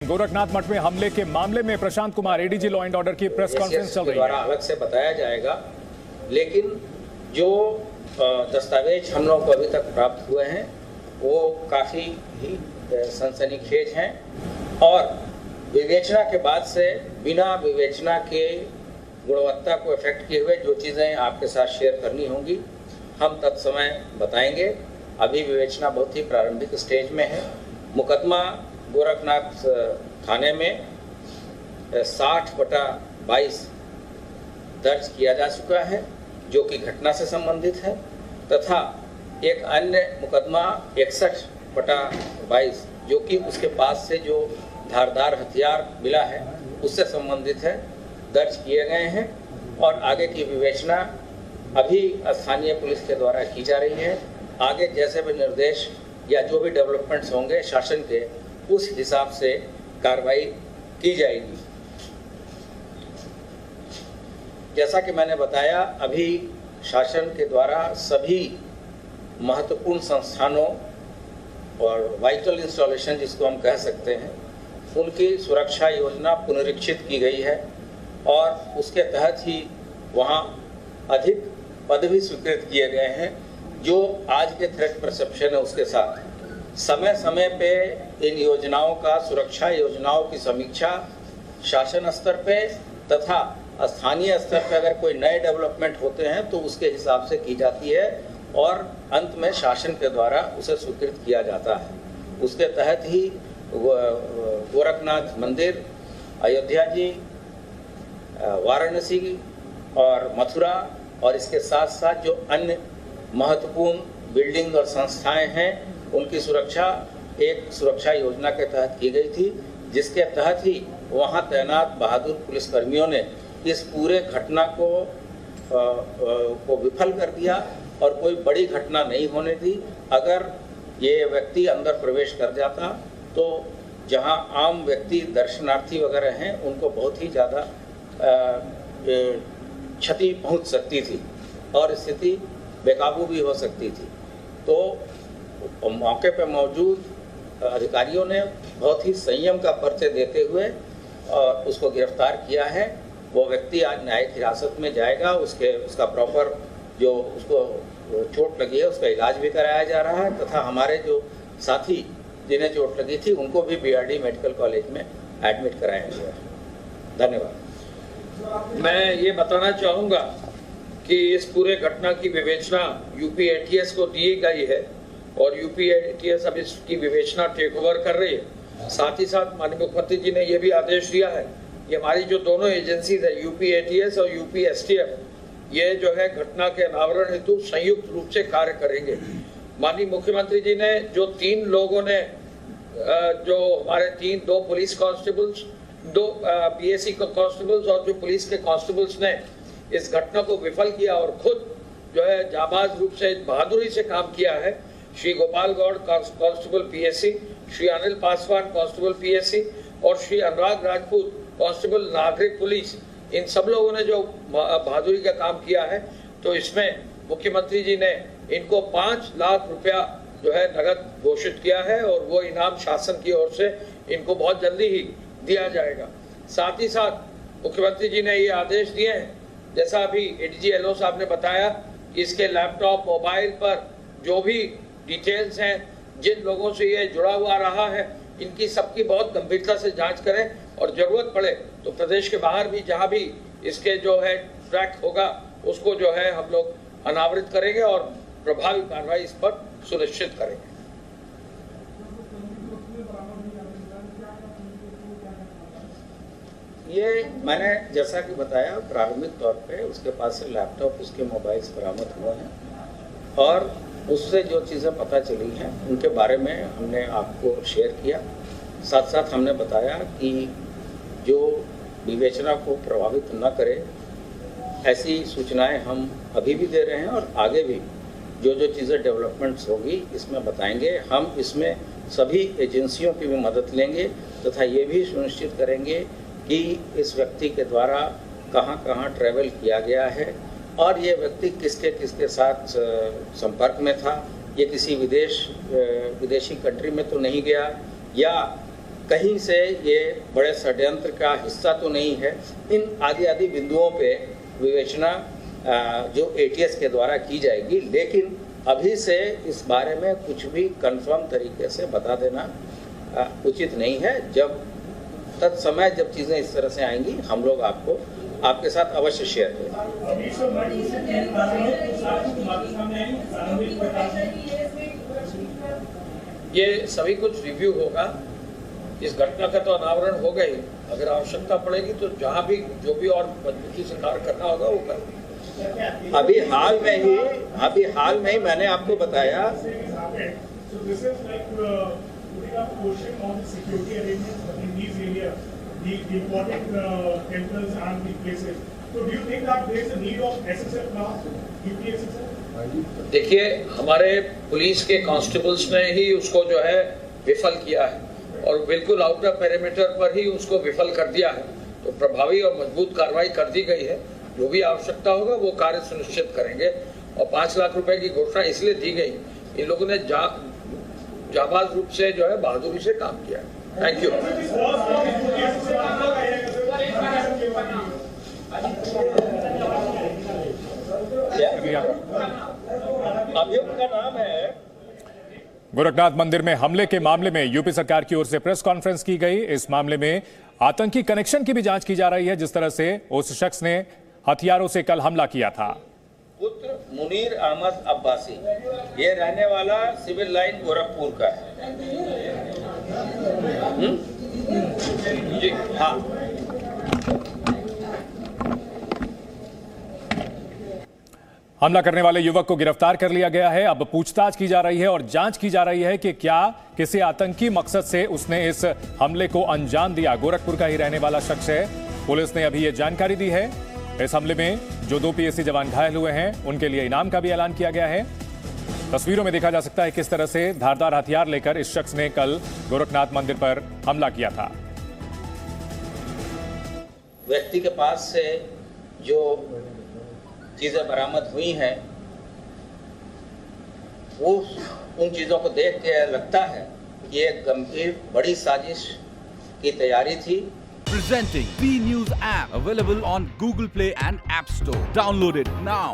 गोरखनाथ मठ में हमले के मामले में Prashant Kumar ADG law and order की प्रेस कॉन्फ्रेंस चल रही है। द्वारा अलग से बताया जाएगा, लेकिन जो दस्तावेज हम लोगों को अभी तक प्राप्त हुए हैं वो काफ़ी ही सनसनीखेज हैं और विवेचना के बाद से बिना विवेचना के गुणवत्ता को इफेक्ट किए हुए जो चीज़ें आपके साथ शेयर करनी होंगी हम तत्समय बताएंगे। अभी विवेचना बहुत ही प्रारंभिक स्टेज में है। मुकदमा गोरखनाथ थाने में 60/22 दर्ज किया जा चुका है जो कि घटना से संबंधित है, तथा एक अन्य मुकदमा 61/22 जो कि उसके पास से जो धारदार हथियार मिला है उससे संबंधित है, दर्ज किए गए हैं और आगे की विवेचना अभी स्थानीय पुलिस के द्वारा की जा रही है। आगे जैसे भी निर्देश या जो भी डेवलपमेंट्स होंगे शासन के, उस हिसाब से कार्रवाई की जाएगी। जैसा कि मैंने बताया, अभी शासन के द्वारा सभी महत्वपूर्ण संस्थानों और वाइटल इंस्टॉलेशन जिसको हम कह सकते हैं, उनकी सुरक्षा योजना पुनरीक्षित की गई है और उसके तहत ही वहाँ अधिक पद भी स्वीकृत किए गए हैं। जो आज के थ्रेट परसेप्शन है उसके साथ समय समय पे इन योजनाओं का, सुरक्षा योजनाओं की समीक्षा शासन स्तर पे तथा स्थानीय स्तर पे अगर कोई नए डेवलपमेंट होते हैं तो उसके हिसाब से की जाती है और अंत में शासन के द्वारा उसे स्वीकृत किया जाता है। उसके तहत ही गोरखनाथ मंदिर, अयोध्या जी, वाराणसी और मथुरा और इसके साथ साथ जो अन्य महत्वपूर्ण बिल्डिंग और संस्थाएं हैं उनकी सुरक्षा एक सुरक्षा योजना के तहत की गई थी, जिसके तहत ही वहां तैनात बहादुर पुलिसकर्मियों ने इस पूरे घटना को विफल कर दिया और कोई बड़ी घटना नहीं होने दी। अगर ये व्यक्ति अंदर प्रवेश कर जाता तो जहां आम व्यक्ति दर्शनार्थी वगैरह हैं उनको बहुत ही ज़्यादा क्षति पहुंच सकती थी और स्थिति बेकाबू भी हो सकती थी। तो मौके पर मौजूद अधिकारियों ने बहुत ही संयम का परिचय देते हुए उसको गिरफ्तार किया है। वो व्यक्ति आज न्यायिक हिरासत में जाएगा। उसका प्रॉपर जो उसको चोट लगी है उसका इलाज भी कराया जा रहा है तथा हमारे जो साथी जिन्हें चोट लगी थी उनको भी बीआरडी मेडिकल कॉलेज में एडमिट कराया गया है। धन्यवाद। मैं ये बताना चाहूँगा कि इस पूरे घटना की विवेचना यूपी एटीएस को दी गई है और यूपी एटीएस अब इसकी विवेचना टेक ओवर कर रही है। साथ ही साथ माननीय मुख्यमंत्री जी ने यह भी आदेश दिया है कि हमारी जो दोनों एजेंसीज है, यूपी एटीएस और यूपी एसटीएफ, ये जो है घटना के अनावरण हेतु संयुक्त रूप से कार्य करेंगे। माननीय मुख्यमंत्री जी ने जो 3 लोगों ने जो हमारे 2 पुलिस कांस्टेबल्स, 2 पीएसी कांस्टेबल्स और जो पुलिस के कांस्टेबल्स ने इस घटना को विफल किया और खुद जो है जाबाज रूप से बहादुरी से काम किया है, Shri Gopal Gaur constable PSC, Shri Anil Paswan constable PSC और श्री अनुराग राजपूत कांस्टेबल नागरिक पुलिस, इन सब लोगों ने जो बहादुरी का काम किया है, तो इसमें मुख्यमंत्री जी ने इनको 5 लाख रुपया जो है नगद घोषित किया है और वो इनाम शासन की ओर से इनको बहुत जल्दी ही दिया जाएगा। साथ ही साथ मुख्यमंत्री जी ने ये आदेश दिए हैं, जैसा अभी एडीजी एलओ साहब ने बताया कि इसके लैपटॉप, मोबाइल पर जो भी डिटेल्स हैं, जिन लोगों से ये जुड़ा हुआ रहा है, इनकी सबकी बहुत गंभीरता से जांच करें और जरूरत पड़े तो प्रदेश के बाहर भी जहां भी इसके जो है ट्रैक होगा उसको जो है हम लोग अनावृत करेंगे और प्रभावी कार्रवाई इस पर सुनिश्चित करेंगे। ये मैंने जैसा कि बताया प्रारंभिक तौर पे उसके पास से लैपटॉप, उसके मोबाइल्स बरामद हुए हैं और उससे जो चीज़ें पता चली हैं उनके बारे में हमने आपको शेयर किया। साथ साथ हमने बताया कि जो विवेचना को प्रभावित न करे ऐसी सूचनाएं हम अभी भी दे रहे हैं और आगे भी जो जो चीज़ें डेवलपमेंट्स होगी इसमें बताएंगे। हम इसमें सभी एजेंसियों की भी मदद लेंगे तथा ये भी सुनिश्चित करेंगे कि इस व्यक्ति के द्वारा कहाँ कहाँ ट्रैवल किया गया है और ये व्यक्ति किसके साथ संपर्क में था, ये किसी विदेशी कंट्री में तो नहीं गया या कहीं से ये बड़े षड्यंत्र का हिस्सा तो नहीं है। इन आदि आदि बिंदुओं पे विवेचना जो एटीएस के द्वारा की जाएगी, लेकिन अभी से इस बारे में कुछ भी कंफर्म तरीके से बता देना उचित नहीं है। जब तत्समय जब चीज़ें इस तरह से आएंगी हम लोग आपके साथ अवश्य शेयर करेंगे। ये सभी कुछ रिव्यू होगा। इस घटना का तो अनावरण हो गई, अगर आवश्यकता पड़ेगी तो जहाँ भी जो भी और मजबूती से कार्य करना होगा वो करेंगे। अभी हाल में ही मैंने आपको बताया देखिए, हमारे पुलिस के कांस्टेबल्स ने ही उसको जो है विफल किया है और बिल्कुल आउटर पेरीमीटर पर ही उसको विफल कर दिया है, तो प्रभावी और मजबूत कार्रवाई कर दी गई है। जो भी आवश्यकता होगा वो कार्य सुनिश्चित करेंगे और 5 लाख रुपए की घोषणा इसलिए दी गई, इन लोगों ने जाबाज रूप से जो है बहादुरी से काम किया। Thank you. अभियुक्त का नाम है। गोरखनाथ मंदिर में हमले के मामले में यूपी सरकार की ओर से प्रेस कॉन्फ्रेंस की गई। इस मामले में आतंकी कनेक्शन की भी जांच की जा रही है, जिस तरह से उस शख्स ने हथियारों से कल हमला किया था। पुत्र मुनीर अहमद अब्बासी, ये रहने वाला सिविल लाइन गोरखपुर का है। जी हाँ। हमला करने वाले युवक को गिरफ्तार कर लिया गया है। अब पूछताछ की जा रही है और जांच की जा रही है कि क्या किसी आतंकी मकसद से उसने इस हमले को अंजाम दिया। गोरखपुर का ही रहने वाला शख्स है। पुलिस ने अभी यह जानकारी दी है। इस हमले में जो 2 पीएसी जवान घायल हुए हैं उनके लिए इनाम का भी ऐलान किया गया है। तस्वीरों में देखा जा सकता है किस तरह से धारदार हथियार लेकर इस शख्स ने कल गोरखनाथ मंदिर पर हमला किया था। व्यक्ति के पास से जो चीजें बरामद हुई हैं वो उन चीजों को देख के लगता है कि एक गंभीर बड़ी साजिश की तैयारी थी। Presenting B News app available on Google Play and App Store. Download it now.